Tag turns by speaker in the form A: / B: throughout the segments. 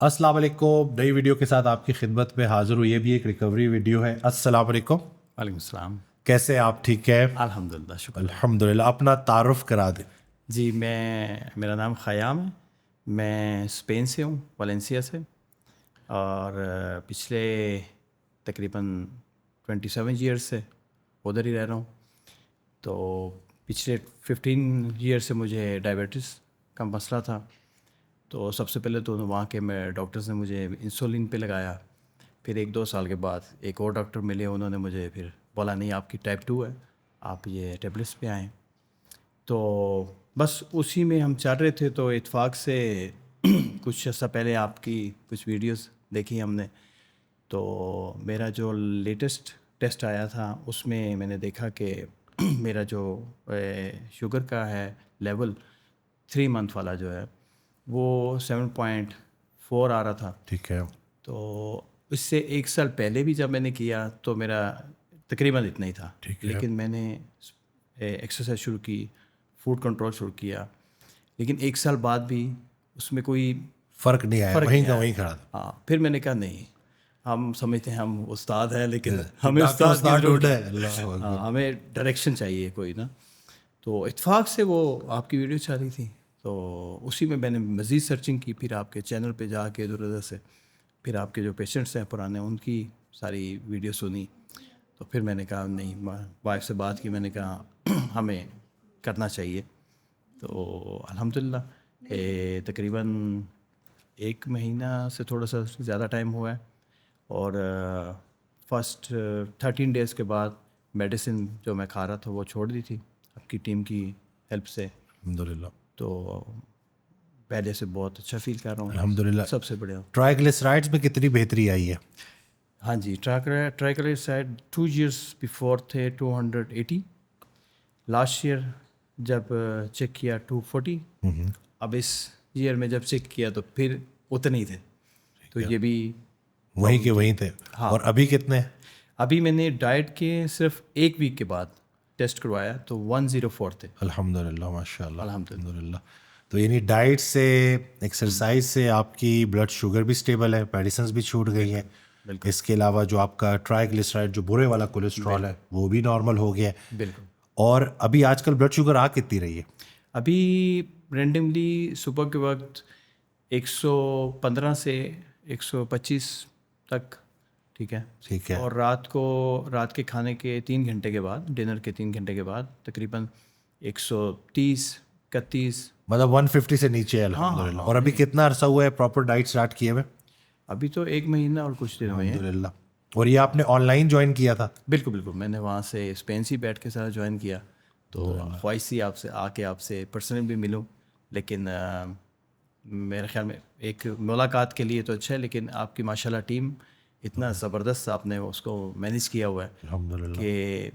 A: السلام علیکم. نئی ویڈیو کے ساتھ آپ کی خدمت میں حاضر ہوں. یہ بھی ایک ریکوری ویڈیو ہے. السلام علیکم.
B: وعلیکم السلام.
A: کیسے آپ؟ ٹھیک ہے
B: الحمد للہ, شکر.
A: الحمد للہ. اپنا تعارف کرا دیں.
B: جی, میرا نام خیام ہے. میں اسپین سے ہوں, ویلنسیا سے, اور پچھلے تقریباً 27 ایئرس سے ادھر ہی رہ رہا ہوں. تو پچھلے 15 ایئر سے مجھے ڈائبٹیز کا مسئلہ تھا. تو سب سے پہلے تو وہاں کے ڈاکٹرز نے مجھے انسولین پہ لگایا. پھر 1-2 سال کے بعد ایک اور ڈاکٹر ملے, انہوں نے مجھے پھر بولا نہیں آپ کی ٹائپ 2 ہے, آپ یہ ٹیبلٹس پہ آئیں. تو بس اسی میں ہم چل رہے تھے. تو اتفاق سے کچھ عرصہ پہلے آپ کی کچھ ویڈیوز دیکھی ہم نے. تو میرا جو لیٹسٹ ٹیسٹ آیا تھا اس میں نے دیکھا کہ میرا جو شوگر کا ہے لیول 3 منتھ والا جو ہے وہ 7.4 آ رہا تھا.
A: ٹھیک ہے.
B: تو اس سے 1 سال پہلے بھی جب میں نے کیا تو میرا تقریباً اتنا ہی تھا. لیکن میں نے ایکسرسائز شروع کی, فوڈ کنٹرول شروع کیا, لیکن 1 سال بعد بھی اس میں کوئی
A: فرق نہیں آیا, وہیں کا وہیں کھڑا تھا.
B: ہاں, پھر میں نے کہا نہیں, ہم سمجھتے ہیں ہم استاد ہیں لیکن ہمیں استاد
A: ڈھونڈا ہے,
B: ہمیں ڈائریکشن چاہیے کوئی نا. تو اتفاق سے وہ آپ کی ویڈیو چل رہی تھی, تو اسی میں نے مزید سرچنگ کی. پھر آپ کے چینل پہ جا کے ادھر ادھر سے پھر آپ کے جو پیشنٹس ہیں پرانے ان کی ساری ویڈیو سنی. تو پھر میں نے کہا نہیں, وائف سے بات کی, میں نے کہا ہمیں کرنا چاہیے. تو الحمدللہ تقریباً 1 مہینہ سے تھوڑا سا زیادہ ٹائم ہوا ہے. اور فرسٹ 13 ڈیز کے بعد میڈیسن جو میں کھا رہا تھا وہ چھوڑ دی تھی آپ کی ٹیم کی ہیلپ سے.
A: الحمدللہ.
B: تو پہلے سے بہت اچھا فیل کر رہا ہوں.
A: الحمدللہ.
B: سب سے بڑھیا.
A: ٹرائیگلیسرائڈز میں کتنی بہتری آئی ہے؟
B: ہاں جی, ٹرائیگلیسرائڈ 2 ایئرس بیفور تھے 280. لاسٹ ایئر جب چیک کیا 240. اب اس ایئر میں جب چیک کیا تو پھر اتنے ہی تھے. تو یہ بھی
A: وہیں کے وہیں تھے. اور ابھی کتنے ہیں؟
B: ابھی میں نے ڈائٹ کے صرف 1 ویک کے بعد ٹیسٹ کروایا تو 104 تھے.
A: الحمدللہ, ماشاء اللہ.
B: الحمدللہ.
A: تو یعنی ڈائٹ سے, ایکسرسائز سے آپ کی بلڈ شوگر بھی اسٹیبل ہے, میڈیسنز بھی چھوٹ گئی ہیں. اس کے علاوہ جو آپ کا ٹرائیگلیسرائڈ جو برے والا کولیسٹرول ہے وہ بھی نارمل ہو گیا ہے.
B: بالکل.
A: اور ابھی آج کل بلڈ شوگر کتنی رہی ہے؟
B: ابھی رینڈملی صبح کے وقت 115 سے 125 تک. ٹھیک ہے.
A: ٹھیک ہے.
B: اور رات کے کھانے کے 3 گھنٹے کے بعد, ڈنر کے 3 گھنٹے کے بعد تقریباً 130-31,
A: مطلب 150 سے نیچے ہے. الحمدللہ. اور ابھی کتنا عرصہ ہوا ہے پراپر ڈائٹ اسٹارٹ کیے ہوئے؟
B: ابھی تو 1 مہینہ اور کچھ دن ہوئے ہیں.
A: الحمدللہ. اور یہ آپ نے آن لائن جوائن کیا تھا؟
B: بالکل بالکل, میں نے وہاں سے اسپین سے بیٹھ کے ساتھ جوائن کیا. تو خواہش تھی آپ سے آ کے آپ سے پرسنل بھی ملوں, لیکن میرے خیال میں ایک ملاقات کے لیے تو اچھا ہے, لیکن آپ کی ماشاء اللہ ٹیم اتنا زبردست آپ نے اس کو مینیج کیا ہوا ہے
A: الحمدللہ
B: کہ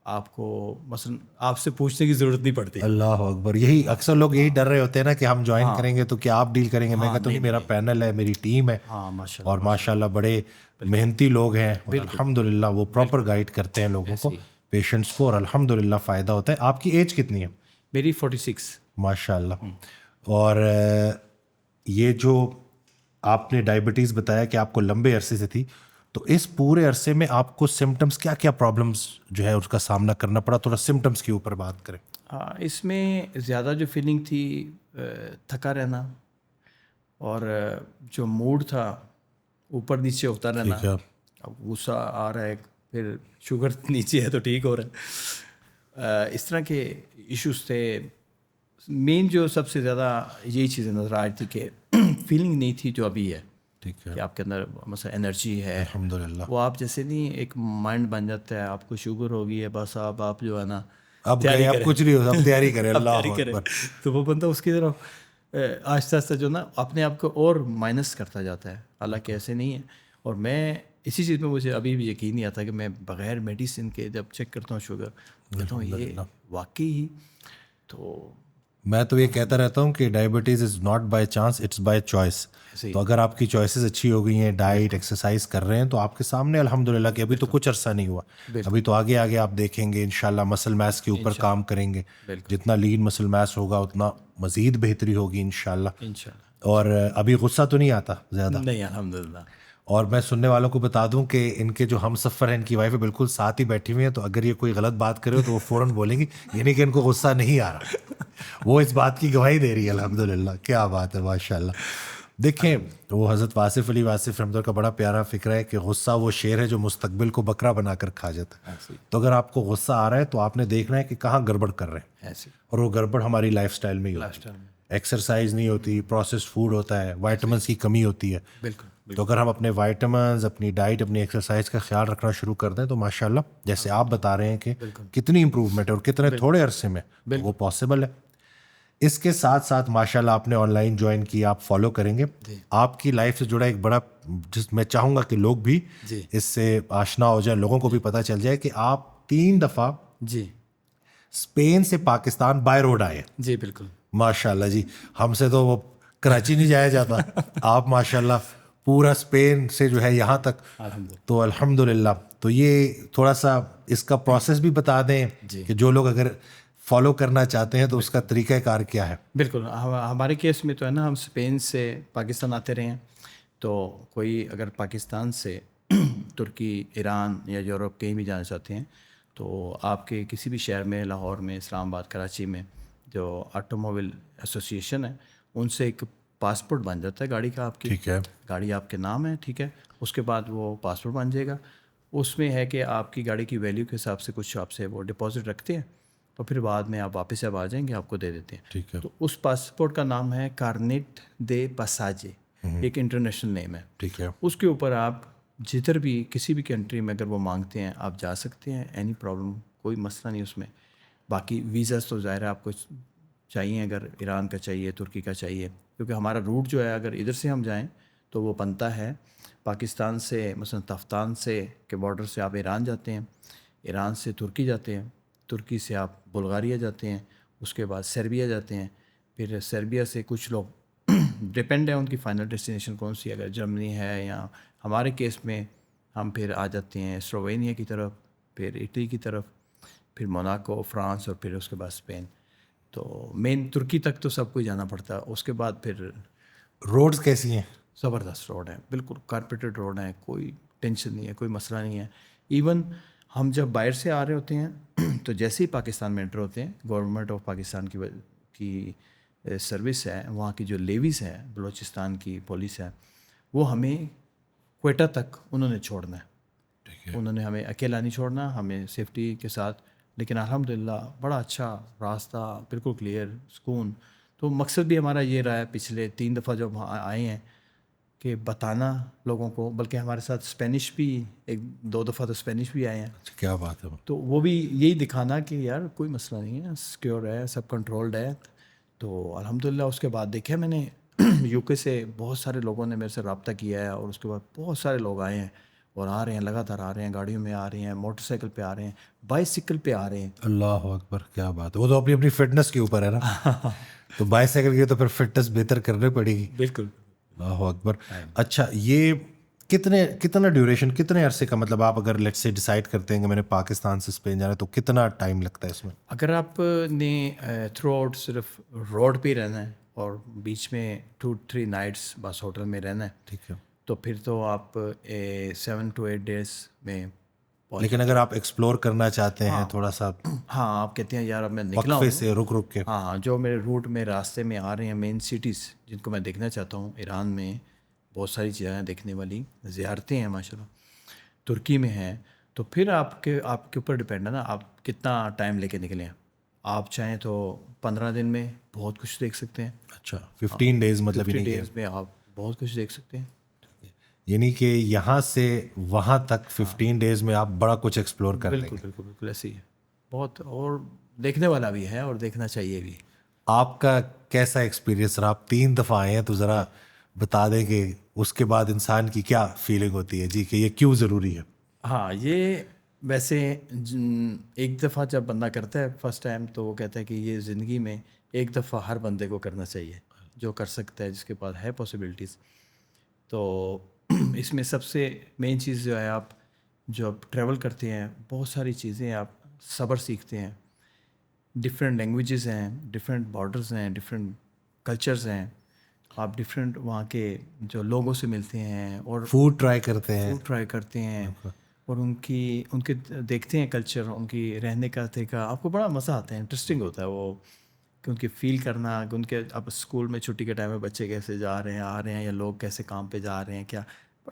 B: آپ کو مثلا آپ سے پوچھنے کی ضرورت نہیں پڑتی.
A: اللہ اکبر. یہی اکثر لوگ یہی ڈر رہے ہوتے ہیں نا کہ ہم جوائن کریں گے تو کیا آپ ڈیل کریں گے. میں کہتا ہوں میرا پینل ہے, میری ٹیم ہے, اور ماشاءاللہ بڑے محنتی لوگ ہیں. الحمدللہ وہ پراپر گائیڈ کرتے ہیں لوگوں کو, پیشنٹس کو, اور الحمدللہ فائدہ ہوتا ہے. آپ کی ایج کتنی ہے؟
B: میری 46.
A: ماشاءاللہ. اور یہ جو آپ نے ڈائبٹیز بتایا کہ آپ کو لمبے عرصے سے تھی, تو اس پورے عرصے میں آپ کو سمٹمس کیا کیا پرابلمس جو ہے اس کا سامنا کرنا پڑا؟ تھوڑا سمٹمس کے اوپر بات کریں.
B: اس میں زیادہ جو فیلنگ تھی تھکا رہنا, اور جو موڈ تھا اوپر نیچے ہوتا رہنا. اب غصہ آ رہا ہے, پھر شوگر نیچے ہے تو ٹھیک ہو رہا ہے, اس طرح کے ایشوز تھے. مین جو سب سے زیادہ یہی چیزیں نظر آ رہی تھی کہ فیلنگ نہیں تھی جو ابھی ہے.
A: ٹھیک ہے.
B: کہ آپ کے اندر مثلا انرجی ہے,
A: الحمدللہ.
B: وہ آپ جیسے نہیں ایک مائنڈ بن جاتا ہے, آپ کو شوگر ہو گئی ہے بس آپ جو ہے نا
A: اب کچھ نہیں ہو, اب تیاری کریں. اللہ
B: اکبر. تو وہ بندہ اس کی طرف آہستہ آہستہ جو نا اپنے آپ کو اور مائنس کرتا جاتا ہے. حالانکہ ایسے نہیں ہے. اور میں اسی چیز میں مجھے ابھی بھی یقین نہیں آتا کہ میں بغیر میڈیسن کے جب چیک کرتا ہوں شوگر, کہتا ہوں یہ واقعی ہی. تو
A: میں تو یہ کہتا رہتا ہوں کہ diabetes is not by chance, it's by choice. تو اگر آپ کی چوائسیز اچھی ہو گئی ہیں، ڈائٹ ایکسرسائز کر رہے ہیں، تو آپ کے سامنے الحمدللہ کہ ابھی تو کچھ عرصہ نہیں ہوا، ابھی تو آگے آگے آپ دیکھیں گے انشاءاللہ مسل میس کے اوپر کام کریں گے. جتنا لین مسل میس ہوگا اتنا مزید بہتری ہوگی انشاءاللہ. اور ابھی غصہ تو نہیں آتا زیادہ؟
B: نہیں الحمدللہ.
A: اور میں سننے والوں کو بتا دوں کہ ان کے جو ہم سفر ہیں، ان کی وائفیں بالکل ساتھ ہی بیٹھی ہوئی ہیں، تو اگر یہ کوئی غلط بات کرے تو وہ فوراً بولیں گی، یعنی کہ ان کو غصہ نہیں آ رہا. وہ اس بات کی گواہی دے رہی ہے الحمدللہ. کیا بات ہے، ماشاء اللہ. دیکھیں وہ حضرت واصف علی واصف رحمۃ اللہ کا بڑا پیارا فکر ہے کہ غصہ وہ شیر ہے جو مستقبل کو بکرا بنا کر کھا جاتا ہے. تو اگر آپ کو غصہ آ رہا ہے تو آپ نے دیکھنا ہے کہ کہاں گڑبڑ کر رہے ہیں، اور وہ گڑبڑ ہماری لائف سٹائل میں ہی ہوتی ہے. ایکسرسائز نہیں ہوتی، پروسیسڈ فوڈ ہوتا ہے، وائٹامنس کی کمی ہوتی ہے.
B: بالکل.
A: تو اگر ہم اپنے وائٹامنز، اپنی ڈائٹ، اپنی ایکسرسائز کا خیال رکھنا شروع کر دیں تو ماشاءاللہ جیسے آپ بتا رہے ہیں کہ کتنی امپروومنٹ ہے اور کتنے تھوڑے عرصے میں وہ پاسبل ہے. اس کے ساتھ ساتھ ماشاءاللہ آپ نے آن لائن جوائن کی، آپ فالو کریں گے. آپ کی لائف سے جڑا ایک بڑا، جس میں چاہوں گا کہ لوگ بھی اس سے آشنا ہو جائیں، لوگوں کو بھی پتہ چل جائے کہ آپ 3 دفعہ اسپین سے پاکستان بائی روڈ آئے.
B: جی بالکل
A: ماشاءاللہ جی. ہم سے تو وہ کراچی نہیں جایا جاتا، آپ ماشاءاللہ پورا اسپین سے جو ہے یہاں تک، تو الحمدللہ. تو یہ تھوڑا سا اس کا پروسیس بھی بتا دیں کہ جو لوگ اگر فالو کرنا چاہتے ہیں تو اس کا طریقہ کار کیا ہے.
B: بالکل. ہمارے کیس میں تو ہے نا، ہم اسپین سے پاکستان آتے رہے ہیں. تو کوئی اگر پاکستان سے ترکی، ایران یا یورپ کہیں بھی جانا چاہتے ہیں تو آپ کے کسی بھی شہر میں، لاہور میں، اسلام آباد، کراچی میں جو آٹو موبائل ایسوسیشن ہے ان سے ایک پاسپورٹ بن جاتا ہے گاڑی کا. آپ کی
A: ٹھیک ہے،
B: گاڑی آپ کے نام ہے، ٹھیک ہے. اس کے بعد وہ پاسپورٹ بن جائے گا. اس میں ہے کہ آپ کی گاڑی کی ویلیو کے حساب سے کچھ آپ سے وہ ڈپازٹ رکھتے ہیں، تو پھر بعد میں آپ واپس جب آ جائیں گے آپ کو دے دیتے ہیں.
A: ٹھیک ہے.
B: تو اس پاسپورٹ کا نام ہے کارنیٹ دے پاساجے، ایک انٹرنیشنل نیم ہے.
A: ٹھیک ہے.
B: اس کے اوپر آپ جدھر بھی کسی بھی کنٹری میں اگر وہ مانگتے ہیں آپ جا سکتے ہیں، اینی پرابلم، کوئی مسئلہ نہیں اس میں. باقی ویزاز تو ظاہر ہے آپ کو چاہیے، اگر ایران کا چاہیے، ترکی کا چاہیے، کیونکہ ہمارا روٹ جو ہے اگر ادھر سے ہم جائیں تو وہ بنتا ہے پاکستان سے، مثلا تفتان سے کے بارڈر سے آپ ایران جاتے ہیں، ایران سے ترکی جاتے ہیں، ترکی سے آپ بلغاریہ جاتے ہیں، اس کے بعد سربیا جاتے ہیں، پھر سربیا سے کچھ لوگ ڈپینڈ ہے ان کی فائنل ڈیسٹینیشن کون سی، اگر جرمنی ہے، یا ہمارے کیس میں ہم پھر آ جاتے ہیں سلووینیا کی طرف، پھر اٹلی کی طرف، پھر موناکو، فرانس، اور پھر اس کے بعد اسپین. تو مین ترکی تک تو سب کو جانا پڑتا ہے. اس کے بعد پھر
A: روڈز کیسی ہیں؟
B: زبردست روڈ ہیں، بالکل کارپیٹڈ روڈ ہیں، کوئی ٹینشن نہیں ہے، کوئی مسئلہ نہیں ہے. ایون ہم جب باہر سے آ رہے ہوتے ہیں تو جیسے ہی پاکستان میں انٹر ہوتے ہیں، گورنمنٹ آف پاکستان کی سروس ہے، وہاں کی جو لیویز ہے، بلوچستان کی پولیس ہے، وہ ہمیں کوئٹہ تک انہوں نے چھوڑنا ہے. انہوں نے ہمیں اکیلا نہیں چھوڑنا، ہمیں سیفٹی کے ساتھ. لیکن الحمدللہ بڑا اچھا راستہ، بالکل کلیئر، سکون. تو مقصد بھی ہمارا یہ رہا ہے پچھلے 3 دفعہ جب آئے ہیں کہ بتانا لوگوں کو، بلکہ ہمارے ساتھ اسپینش بھی 1-2 دفعہ تو اسپینش بھی آئے ہیں.
A: کیا بات ہے.
B: تو وہ بھی یہی دکھانا کہ یار کوئی مسئلہ نہیں ہے، سیکیور ہے، سب کنٹرولڈ ہے. تو الحمدللہ اس کے بعد دیکھا میں نے یو کے سے بہت سارے لوگوں نے میرے سے رابطہ کیا ہے، اور اس کے بعد بہت سارے لوگ آئے ہیں اور آ رہے ہیں، لگاتار آ رہے ہیں، گاڑیوں میں آ رہے ہیں، موٹر سائیکل پہ آ رہے ہیں، بائیسیکل پہ آ رہے ہیں.
A: اللہ اکبر، کیا بات ہے. وہ تو اپنی اپنی فٹنس کے اوپر ہے نا. تو بائیسیکل کی تو پھر فٹنس بہتر کرنی پڑے گی.
B: بالکل.
A: اللہ اکبر. اچھا، یہ کتنا ڈیوریشن، کتنے عرصے کا، مطلب آپ اگر لیٹ سے ڈیسائیڈ کرتے ہیں کہ میں نے پاکستان سے اسپین جانا ہے تو کتنا ٹائم لگتا ہے اس میں؟
B: اگر آپ نے تھرو آؤٹ صرف روڈ پہ ہی رہنا ہے اور بیچ میں 2-3 نائٹس بس ہوٹل میں رہنا ہے،
A: ٹھیک ہے،
B: تو پھر تو آپ 7 to 8 days میں.
A: لیکن اگر آپ ایکسپلور کرنا چاہتے ہیں تھوڑا سا،
B: ہاں آپ کہتے ہیں یار اب میں نکلا
A: وقفے
B: ہوں
A: سے رک کے،
B: ہاں جو میرے روٹ میں راستے میں آ رہے ہیں مین سٹیز جن کو میں دیکھنا چاہتا ہوں، ایران میں بہت ساری چیزیں دیکھنے والی، زیارتیں ہیں ماشاءاللہ، ترکی میں ہیں. تو پھر آپ کے اوپر ڈپینڈ ہے نا، آپ کتنا ٹائم لے کے نکلیں. آپ چاہیں تو 15 دن میں بہت کچھ دیکھ سکتے ہیں.
A: اچھا 15 days مطلب
B: 15 days میں آپ بہت کچھ دیکھ سکتے ہیں.
A: یعنی کہ یہاں سے وہاں تک 15 days میں آپ بڑا کچھ ایکسپلور کر لیں گے.
B: بالکل بالکل بالکل ایسے ہی ہے. بہت اور دیکھنے والا بھی ہے اور دیکھنا چاہیے بھی.
A: آپ کا کیسا ایکسپیرینس رہا؟ آپ 3 دفعہ آئے ہیں تو ذرا بتا دیں کہ اس کے بعد انسان کی کیا فیلنگ ہوتی ہے جی، کہ یہ کیوں ضروری ہے.
B: ہاں یہ ویسے ایک دفعہ جب بندہ کرتا ہے فرسٹ ٹائم تو وہ کہتا ہے کہ یہ زندگی میں ایک دفعہ ہر بندے کو کرنا چاہیے جو کر سکتا ہے، جس کے پاس ہے پاسبلٹیز. تو اس میں سب سے مین چیز جو ہے، آپ جو آپ ٹریول کرتے ہیں بہت ساری چیزیں آپ صبر سیکھتے ہیں. ڈفرینٹ لینگویجز ہیں، ڈفرینٹ بارڈرز ہیں، ڈفرینٹ کلچرز ہیں. آپ ڈفرینٹ وہاں کے جو لوگوں سے ملتے ہیں اور
A: فوڈ ٹرائی کرتے ہیں
B: اور ان کے دیکھتے ہیں کلچر، ان کی رہنے کا طریقہ. آپ کو بڑا مزہ آتا ہے، انٹرسٹنگ ہوتا ہے وہ، کہ ان کے فیل کرنا، کہ ان کے اب اسکول میں چھٹی کے ٹائم میں بچے کیسے جا رہے ہیں آ رہے ہیں، یا لوگ کیسے کام پہ جا رہے ہیں، کیا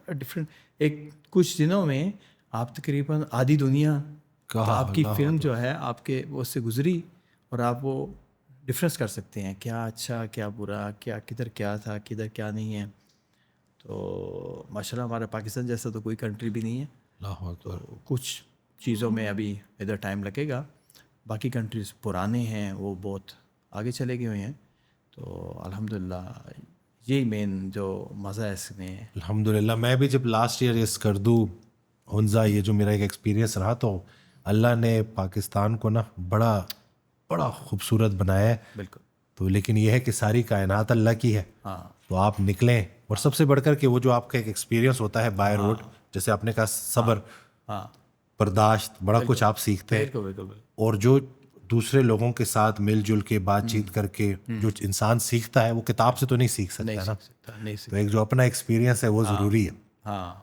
B: ڈفرینٹ. ایک کچھ دنوں میں آپ تقریباً آدھی دنیا آپ کی فلم جو ہے آپ کے وہ سے گزری، اور آپ وہ ڈفرینس کر سکتے ہیں کیا اچھا کیا برا، کیا کدھر کیا تھا کدھر کیا نہیں ہے. تو ماشاء اللہ ہمارا پاکستان جیسا تو کوئی کنٹری بھی نہیں ہے. تو کچھ چیزوں میں ابھی ادھر ٹائم لگے گا. باقی کنٹریز پرانے ہیں، وہ بہت آگے چلے گئے ہوئے ہیں. تو الحمدللہ یہی مین جو مزہ ہے اس میں.
A: الحمدللہ میں بھی جب لاسٹ ایئر اس کردو ہنزا، یہ جو میرا ایک ایکسپیرینس رہا، تو اللہ نے پاکستان کو نا بڑا بڑا خوبصورت بنایا ہے.
B: بالکل.
A: تو لیکن یہ ہے کہ ساری کائنات اللہ کی ہے. تو آپ نکلیں، اور سب سے بڑھ کر کے وہ جو آپ کا ایک ایکسپیرینس ہوتا ہے بائی روڈ، جیسے آپ نے کہا صبر، برداشت، بڑا کچھ آپ سیکھتے ہیں. اور جو دوسرے لوگوں کے ساتھ مل جل کے بات چیت کر کے جو انسان سیکھتا ہے، وہ کتاب سے تو نہیں سیکھ سکتا نا. تو ایک جو اپنا ایکسپیرینس ہے وہ ضروری ہے.
B: ہاں،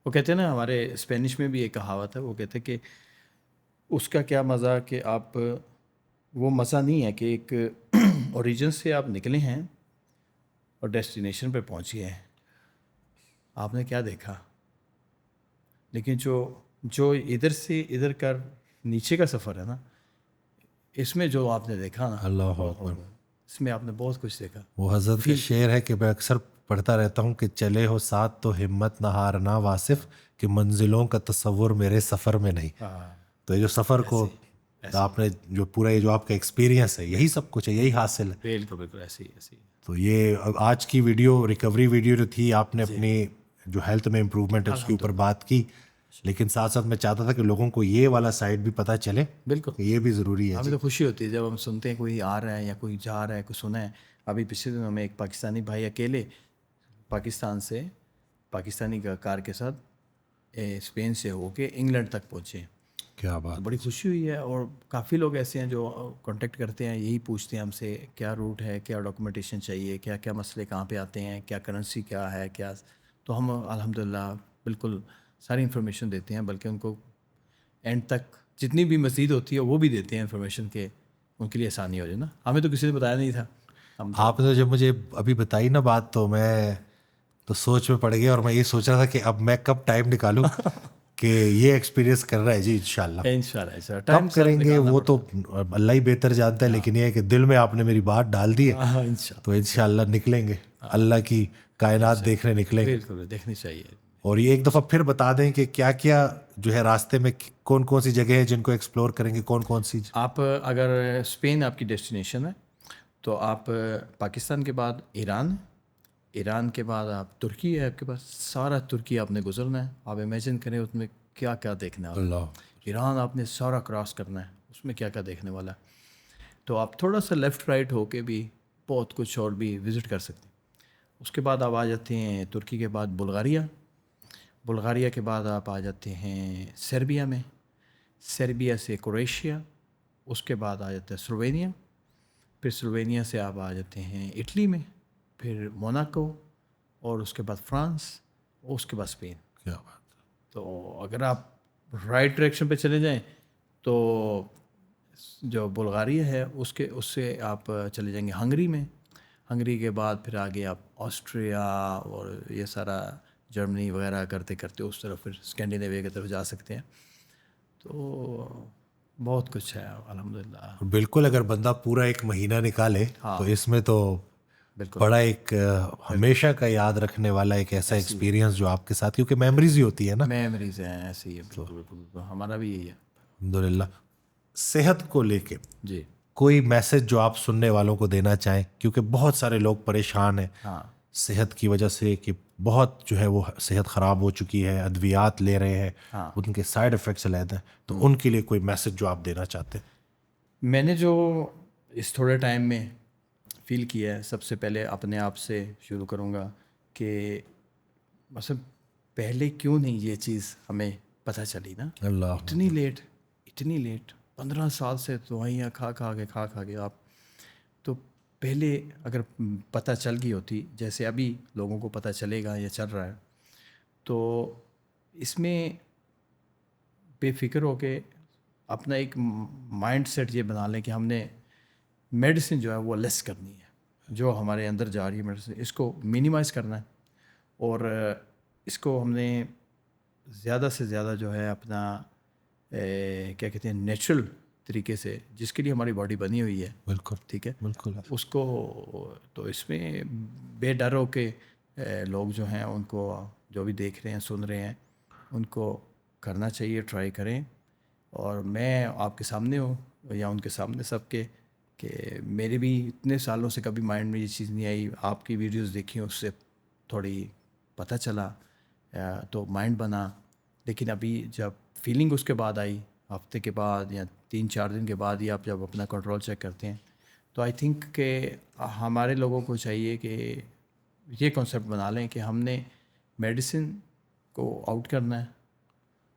B: وہ کہتے ہیں نا، ہمارے اسپینش میں بھی ایک کہاوت ہے، وہ کہتے ہیں کہ اس کا کیا مزہ کہ آپ، وہ مزہ نہیں ہے کہ ایک اوریجن سے آپ نکلے ہیں اور ڈیسٹینیشن پہ پہنچے ہیں، آپ نے کیا دیکھا. لیکن جو ادھر سے ادھر کا نیچے کا سفر ہے نا، اس میں جو آپ نے دیکھا نا،
A: اللہ اکبر،
B: اس میں آپ نے بہت کچھ دیکھا.
A: وہ حضرت کا شعر ہے کہ میں اکثر پڑھتا رہتا ہوں کہ چلے ہو ساتھ تو ہمت نہ ہارنا واصف، کہ منزلوں کا تصور میرے سفر میں نہیں. تو یہ جو سفر کو آپ نے جو پورا یہ جو آپ کا ایکسپیرینس ہے، یہی سب کچھ ہے، یہی حاصل ہے.
B: بالکل بالکل ایسی.
A: تو یہ آج کی ویڈیو ریکوری ویڈیو جو تھی، آپ نے اپنی جو ہیلتھ میں امپروومنٹ ہے اس کے اوپر بات کی، لیکن ساتھ ساتھ میں چاہتا تھا کہ لوگوں کو یہ والا سائڈ بھی پتہ چلے.
B: بالکل،
A: یہ بھی ضروری ہے.
B: ہمیں تو خوشی ہوتی ہے جب ہم سنتے ہیں کوئی آ رہا ہے یا کوئی جا رہا ہے، کوئی سنا ہے. ابھی پچھلے دنوں میں ایک پاکستانی بھائی اکیلے پاکستان سے پاکستانی کار کے ساتھ اسپین سے ہو کے انگلینڈ تک پہنچے.
A: کیا بات،
B: بڑی خوشی ہوئی ہے. اور کافی لوگ ایسے ہیں جو کانٹیکٹ کرتے ہیں، یہی پوچھتے ہیں ہم سے کیا روٹ ہے، کیا ڈاکومنٹیشن چاہیے، کیا کیا مسئلے کہاں پہ آتے ہیں، کیا کرنسی کیا ہے، کیا. تو ہم الحمدللہ بالکل ساری انفارمیشن دیتے ہیں، بلکہ ان کو اینڈ تک جتنی بھی مزید ہوتی ہے وہ بھی دیتے ہیں انفارمیشن، کے ان کے لیے آسانی ہو جائے نا. ہمیں تو کسی نے بتایا نہیں تھا.
A: آپ نے جب مجھے ابھی بتائی نا بات، تو میں تو سوچ میں پڑ گیا، اور میں یہ سوچ رہا تھا کہ اب میں کب ٹائم نکالوں کہ یہ ایکسپیرینس کر رہا ہے. جی انشاءاللہ کب کریں گے وہ تو اللہ ہی بہتر جانتا ہے، لیکن یہ ہے کہ دل میں آپ نے میری بات ڈال دی ہے، تو انشاءاللہ نکلیں گے، اللہ کی کائنات دیکھنے نکلیں گے.
B: بالکل دیکھنی چاہیے.
A: اور یہ ایک دفعہ پھر بتا دیں کہ کیا کیا جو ہے راستے میں کون کون سی جگہ ہیں جن کو ایکسپلور کریں گے، کون کون سی.
B: آپ اگر اسپین آپ کی ڈیسٹینیشن ہے تو آپ پاکستان کے بعد ایران کے بعد آپ ترکی ہے، آپ کے پاس سارا ترکی آپ نے گزرنا ہے. آپ امیجن کریں اس میں کیا کیا دیکھنا ہے. ایران آپ نے سارا کراس کرنا ہے، اس میں کیا کیا دیکھنے والا ہے. تو آپ تھوڑا سا لیفٹ رائٹ ہو کے بھی بہت کچھ اور بھی وزٹ کر سکتے ہیں. اس کے بعد آپ آ جاتے ہیں ترکی کے بعد بلغاریہ کے بعد آپ آ جاتے ہیں سربیا میں، سربیا سے کروشیا، اس کے بعد آ جاتا ہے سلوینیا، پھر سلوینیا سے آپ آ جاتے ہیں اٹلی میں، پھر موناکو، اور اس کے بعد فرانس، اور اس کے بعد اسپین.
A: کیا بات.
B: تو اگر آپ رائٹ ڈائریکشن پہ چلے جائیں تو جو بلغاریہ ہے اس سے آپ چلے جائیں گے ہنگری میں. ہنگری کے بعد پھر آگے آپ آسٹریا اور یہ سارا جرمنی وغیرہ کرتے کرتے اس طرف پھر اسکینڈینیویا کی طرف جا سکتے ہیں. تو بہت کچھ ہے الحمدللہ.
A: بالکل، اگر بندہ پورا ایک مہینہ نکالے تو اس میں تو بڑا ایک ہمیشہ کا یاد رکھنے والا ایک ایسا ایکسپیرینس جو آپ کے ساتھ، کیونکہ میموریز ہی ہوتی ہے نا.
B: میموریز ہیں ایسی ہے. بالکل ہمارا بھی یہی ہے
A: الحمدللہ. صحت کو لے کے
B: جی
A: کوئی میسج جو آپ سننے والوں کو دینا چاہیں، کیونکہ بہت سارے لوگ پریشان ہیں صحت کی وجہ سے، کہ بہت جو ہے وہ صحت خراب ہو چکی ہے، ادویات لے رہے ہیں، ان کے سائیڈ افیکٹس علیحدہ ہیں. تو ان کے لیے کوئی میسج جو آپ دینا چاہتے ہیں.
B: میں نے جو اس تھوڑے ٹائم میں فیل کیا ہے. سب سے پہلے اپنے آپ سے شروع کروں گا کہ مثلا پہلے کیوں نہیں یہ چیز ہمیں پتہ چلی نا.
A: اللہ
B: اتنی لیٹ 15 سال سے دوائیاں کھا کے آپ تو پہلے اگر پتہ چل گئی ہوتی جیسے ابھی لوگوں کو پتہ چلے گا یا چل رہا ہے تو اس میں بے فکر ہو کے اپنا ایک مائنڈ سیٹ یہ بنا لیں کہ ہم نے میڈیسن جو ہے وہ لیس کرنی ہے. جو ہمارے اندر جا رہی ہے میڈیسن اس کو مینیمائز کرنا ہے اور اس کو ہم نے زیادہ سے زیادہ جو ہے اپنا کیا کہتے ہیں نیچرل طریقے سے جس کے لیے ہماری باڈی بنی ہوئی ہے.
A: بالکل
B: ٹھیک ہے
A: بالکل.
B: اس کو تو اس میں بے ڈر ہو کے لوگ جو ہیں ان کو جو بھی دیکھ رہے ہیں سن رہے ہیں ان کو کرنا چاہیے, ٹرائی کریں. اور میں آپ کے سامنے ہوں یا ان کے سامنے سب کے کہ میرے بھی اتنے سالوں سے کبھی مائنڈ میں یہ چیز نہیں آئی. آپ کی ویڈیوز دیکھی اس سے تھوڑی پتہ چلا تو مائنڈ بنا. لیکن ابھی جب فیلنگ اس کے بعد آئی ہفتے کے بعد یا 3-4 دن کے بعد ہی آپ جب اپنا کنٹرول چیک کرتے ہیں تو آئی تھنک کہ ہمارے لوگوں کو چاہیے کہ یہ کنسیپٹ بنا لیں کہ ہم نے میڈیسن کو آؤٹ کرنا ہے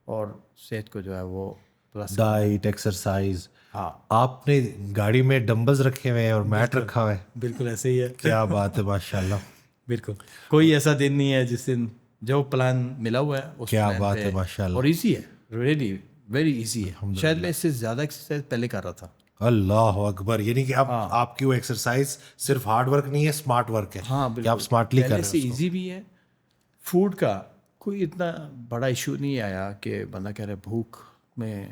B: اور صحت کو جو ہے وہ پلس
A: ڈائٹ ایکسرسائز.
B: ہاں
A: آپ نے گاڑی میں ڈمبلز رکھے ہوئے ہیں اور میٹ رکھا ہوا ہے.
B: بالکل ایسے ہی ہے.
A: کیا بات ہے ماشاء اللہ.
B: بالکل کوئی ایسا دن نہیں ہے جس دن جو پلان ملا ہوا ہے اس
A: کیا
B: پلان
A: بات
B: پہ
A: ہے ماشاء اللہ.
B: اور ایزی ہے, ریئلی ویری ایزی ہے. شاید میں اس سے زیادہ ایکسرسائز پہلے کر رہا تھا.
A: اللہ اکبر. یعنی کہ اب آپ کی وہ ایکسرسائز صرف ہارڈ ورک نہیں ہے, اسمارٹ ورک ہے.
B: ہاں
A: کہ آپ اسمارٹلی کر
B: پہلے
A: رہے
B: سے
A: ہیں.
B: ایزی بھی ہے. فوڈ کا کوئی اتنا بڑا ایشو نہیں آیا کہ بندہ کہہ رہے بھوک میں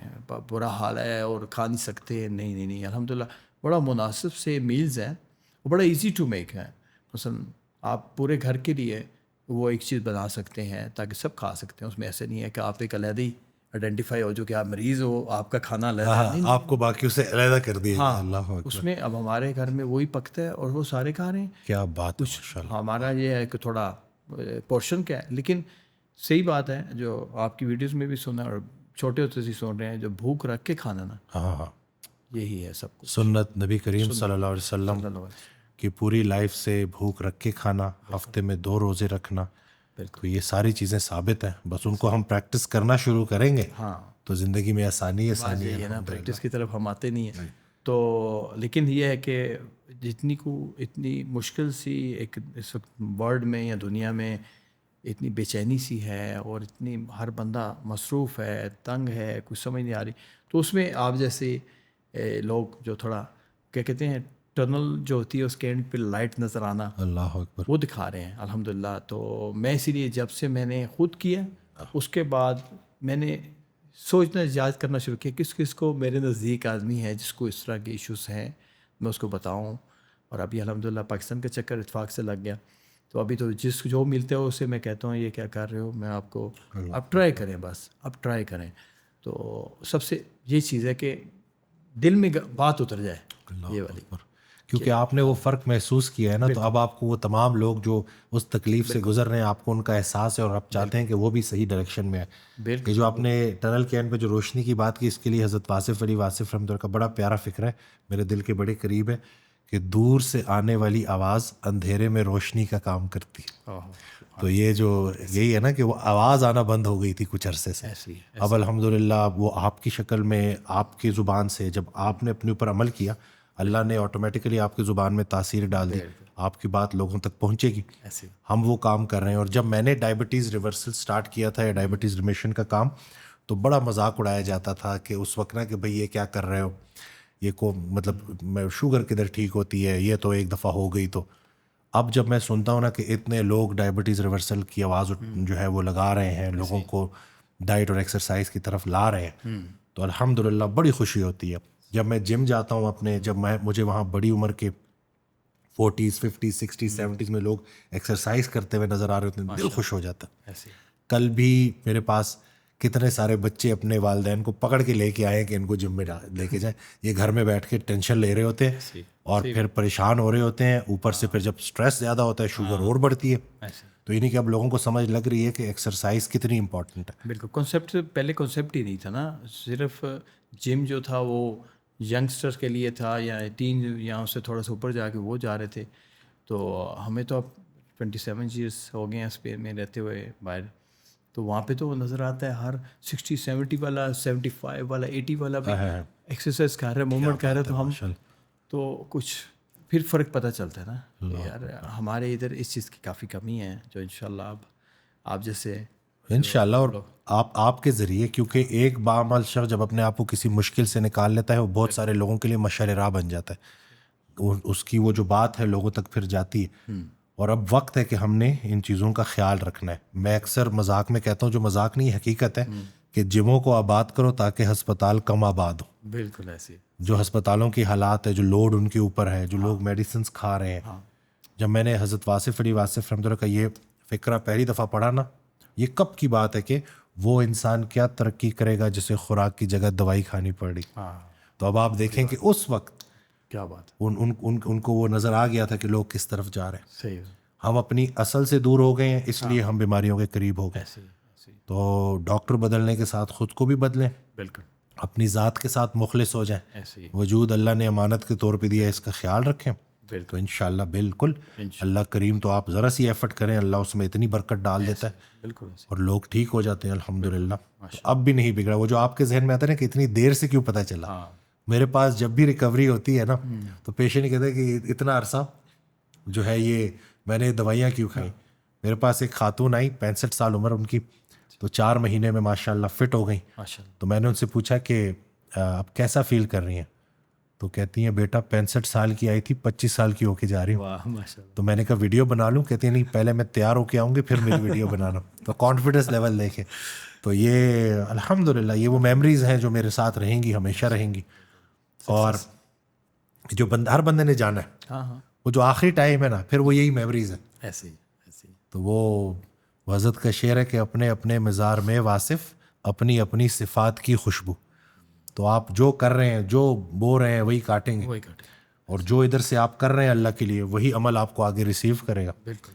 B: برا حال ہے اور کھا نہیں سکتے. نہیں الحمدللہ بڑا مناسب سے میلز ہیں وہ بڑا ایزی ٹو میک ہیں. مثلا آپ پورے گھر کے لیے وہ ایک چیز بنا سکتے ہیں تاکہ سب کھا سکتے ہیں. اس میں ایسے نہیں ہے کہ آپ ایک علیحدہ آئیڈینٹیفائی ہو جو کہ آپ مریض ہو آپ کا کھانا علیحدہ ہے.
A: آپ کو باقیوں سے علیحدہ کر دیا.
B: ہاں
A: اللہ اکبر.
B: اس میں اب ہمارے گھر میں وہی پکتا ہے اور وہ سارے کھا رہے ہیں.
A: کیا بات ہے ماشاء اللہ.
B: ہمارا یہ ہے کہ تھوڑا پورشن کیا ہے. لیکن صحیح بات ہے جو آپ کی ویڈیوز میں بھی سنا اور چھوٹے ہوتے سے سن رہے ہیں جو بھوک رکھ کے کھانا نا
A: ہاں
B: یہی ہے سب کچھ.
A: سنت نبی کریم صلی اللہ علیہ وسلم کی پوری لائف سے بھوک رکھ کے کھانا, ہفتے میں 2 روزے رکھنا. تو یہ ساری چیزیں ثابت ہیں. بس ان کو ہم پریکٹس کرنا شروع کریں گے تو زندگی میں آسانی ہے
B: نا. پریکٹس کی طرف ہم آتے نہیں ہیں تو. لیکن یہ ہے کہ اتنی مشکل سی ایک اس وقت ورلڈ میں یا دنیا میں اتنی بے چینی سی ہے اور اتنی ہر بندہ مصروف ہے, تنگ ہے, کچھ سمجھ نہیں آ رہی. تو اس میں آپ جیسے لوگ جو تھوڑا کیا کہتے ہیں ٹنل جو ہوتی ہے اس کے اینڈ پہ لائٹ نظر آنا,
A: اللہ اکبر,
B: وہ دکھا رہے ہیں الحمدللہ. تو میں اسی لیے جب سے میں نے خود کیا اس کے بعد میں نے سوچنا ایجاد کرنا شروع کیا کس کس کو میرے نزدیک آدمی ہے جس کو اس طرح کے ایشوز ہیں میں اس کو بتاؤں. اور ابھی الحمدللہ پاکستان کا چکر اتفاق سے لگ گیا تو ابھی تو جو ملتے ہو اسے میں کہتا ہوں یہ کیا کر رہے ہو, میں آپ کو اب ٹرائی کریں, بس اب ٹرائی کریں. تو سب سے یہ چیز ہے کہ دل میں بات اتر جائے یہ والی,
A: کیونکہ آپ نے وہ فرق محسوس کیا ہے نا. تو اب آپ کو وہ تمام لوگ جو اس تکلیف سے گزر رہے ہیں آپ کو ان کا احساس ہے اور آپ چاہتے ہیں کہ وہ بھی صحیح ڈائریکشن میں ہے. کہ جو آپ نے ٹنل کے اینڈ پہ جو روشنی کی بات کی اس کے لیے حضرت واصف علی واصف رحمۃ اللہ کا بڑا پیارا فکر ہے, میرے دل کے بڑے قریب ہے کہ دور سے آنے والی آواز اندھیرے میں روشنی کا کام کرتی ہے. تو یہ جو یہی ہے نا کہ وہ آواز آنا بند ہو گئی تھی کچھ عرصے سے. اب الحمدللہ وہ آپ کی شکل میں آپ کی زبان سے جب آپ نے اپنے اوپر عمل کیا اللہ نے آٹومیٹکلی آپ کی زبان میں تاثیر ڈال دی, آپ کی بات لوگوں تک پہنچے گی. ہم وہ کام کر رہے ہیں. اور جب میں نے ڈائبٹیز ریورسل سٹارٹ کیا تھا یا ڈائبٹیز ریمیشن کا کام تو بڑا مذاق اڑایا جاتا تھا کہ اس وقت نا کہ بھئی یہ کیا کر رہے ہو, یہ کو مطلب شوگر کدھر ٹھیک ہوتی ہے, یہ تو ایک دفعہ ہو گئی. تو اب جب میں سنتا ہوں نا کہ اتنے لوگ ڈائبٹیز ریورسل کی آواز جو ہے وہ لگا رہے ہیں, لوگوں کو ڈائٹ اور ایکسرسائز کی طرف لا رہے ہیں, تو الحمدللہ بڑی خوشی ہوتی ہے. جب میں جم جاتا ہوں اپنے, جب مجھے وہاں بڑی عمر کے 40s 50s 60s 70s میں لوگ ایکسرسائز کرتے ہوئے نظر آ رہے ہوتے ہیں, دل خوش ہو جاتا. کل بھی میرے پاس کتنے سارے بچے اپنے والدین کو پکڑ کے لے کے آئے کہ ان کو جم میں لے کے جائیں. یہ گھر میں بیٹھ کے ٹینشن لے رہے ہوتے ہیں اور پھر پریشان ہو رہے ہوتے ہیں, اوپر سے پھر جب اسٹریس زیادہ ہوتا ہے شوگر اور بڑھتی ہے. تو یعنی کہ اب لوگوں کو سمجھ لگ رہی ہے کہ ایکسرسائز کتنی امپورٹنٹ ہے.
B: بالکل. کنسیپٹ پہلے کنسیپٹ ہی نہیں تھا نا, صرف جم جو تھا وہ ینگسٹر کے لیے تھا یا ایٹین یا اس سے تھوڑا سا اوپر جا کے وہ جا رہے تھے. تو ہمیں تو اب 27 ایئرس ہو گئے ہیں اسپین میں رہتے ہوئے باہر. تو وہاں پہ تو نظر آتا ہے ہر 60 70 والا 75 والا 80 والا بھی ایکسرسائز کر رہا ہے, موومنٹ کر رہا ہے. تو ہم تو کچھ پھر فرق پتہ چلتا ہے نا یار, ہمارے ادھر اس چیز کی کافی کمی ہے جو انشاءاللہ اب آپ جیسے
A: انشاءاللہ. اور آپ کے ذریعے, کیونکہ ایک باعمل شخص جب اپنے آپ کو کسی مشکل سے نکال لیتا ہے وہ بہت سارے لوگوں کے لیے مشعل راہ بن جاتا ہے, اس کی وہ جو بات ہے لوگوں تک پھر جاتی ہے. اور اب وقت ہے کہ ہم نے ان چیزوں کا خیال رکھنا ہے. میں اکثر مذاق میں کہتا ہوں, جو مذاق نہیں حقیقت ہے, کہ جموں کو آباد کرو تاکہ ہسپتال کم آباد ہو.
B: بالکل ایسی
A: جو ہسپتالوں کی حالات ہے, جو لوڈ ان کے اوپر ہے, جو لوگ میڈیسنس کھا رہے ہیں. جب میں نے حضرت واصف علی واصف رحمۃ اللہ کا یہ فقرہ پہلی دفعہ پڑھا نا, یہ کب کی بات ہے کہ وہ انسان کیا ترقی کرے گا جسے خوراک کی جگہ دوائی کھانی پڑ رہی. تو اب آپ دیکھیں کہ اس وقت
B: کیا بات
A: ان کو وہ نظر آ گیا تھا کہ لوگ کس طرف جا رہے ہیں.
B: صحیح.
A: ہم اپنی اصل سے دور ہو گئے ہیں, اس لیے ہم بیماریوں کے قریب ہو گئے. تو ڈاکٹر بدلنے کے ساتھ خود کو بھی بدلیں,
B: بالکل
A: اپنی ذات کے ساتھ مخلص ہو جائیں.
B: ایسے ہی
A: وجود اللہ نے امانت کے طور پہ دیا, اس کا خیال رکھیں. تو انشاءاللہ بالکل اللہ کریم, تو آپ ذرا سی ایفرٹ کریں, اللہ اس میں اتنی برکت ڈال دیتا ہے
B: بالکل
A: اور لوگ ٹھیک ہو جاتے ہیں الحمدللہ. اب بھی نہیں بگڑا. وہ جو آپ کے ذہن میں آتا ہے نا کہ اتنی دیر سے کیوں پتہ چلا, میرے پاس جب بھی ریکوری ہوتی ہے نا تو پیشنٹ ہی کہتے ہیں کہ اتنا عرصہ جو ہے یہ میں نے دوائیاں کیوں کھائیں. میرے پاس ایک خاتون آئی 65 سال عمر ان کی, تو 4 مہینے میں ماشاءاللہ فٹ ہو گئیں. تو میں نے ان سے پوچھا کہ اب کیسا فیل کر رہی ہیں, تو کہتی ہیں بیٹا 65 سال کی آئی تھی 25 سال کی ہو کے جا رہی ہوں. تو میں نے کہا ویڈیو بنا لوں, کہتی ہیں نہیں پہلے میں تیار ہو کے آؤں گی پھر میری ویڈیو بنانا. تو کانفیڈنس لیول دیکھیں. تو یہ الحمدللہ یہ وہ میموریز ہیں جو میرے ساتھ رہیں گی, ہمیشہ رہیں گی. اور جو ہر بندے نے جانا ہے, وہ جو آخری ٹائم ہے نا پھر وہ یہی میموریز ہیں.
B: ایسے ہی.
A: تو وہ حضرت کا شعر ہے کہ اپنے اپنے مزار میں واصف, اپنی اپنی صفات کی خوشبو. تو آپ جو کر رہے ہیں, جو بو رہے ہیں وہی کاٹیں گے, اور جو ادھر سے آپ کر رہے ہیں اللہ کے لیے وہی عمل آپ کو آگے ریسیو کرے گا.
B: بالکل.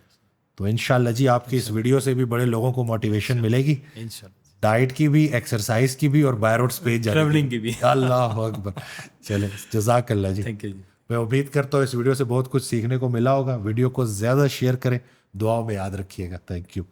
A: تو انشاءاللہ جی آپ کی اس ویڈیو سے بھی بڑے لوگوں کو موٹیویشن ملے گی, ڈائٹ کی بھی, ایکسرسائز کی بھی, اور بائی روڈ اسپیس
B: ٹریولنگ کی بھی.
A: اللہ اکبر. چلیں جزاک اللہ جی. میں امید کرتا ہوں اس ویڈیو سے بہت کچھ سیکھنے کو ملا ہوگا. ویڈیو کو زیادہ شیئر کریں, دعاؤں میں یاد رکھیے گا. Thank you.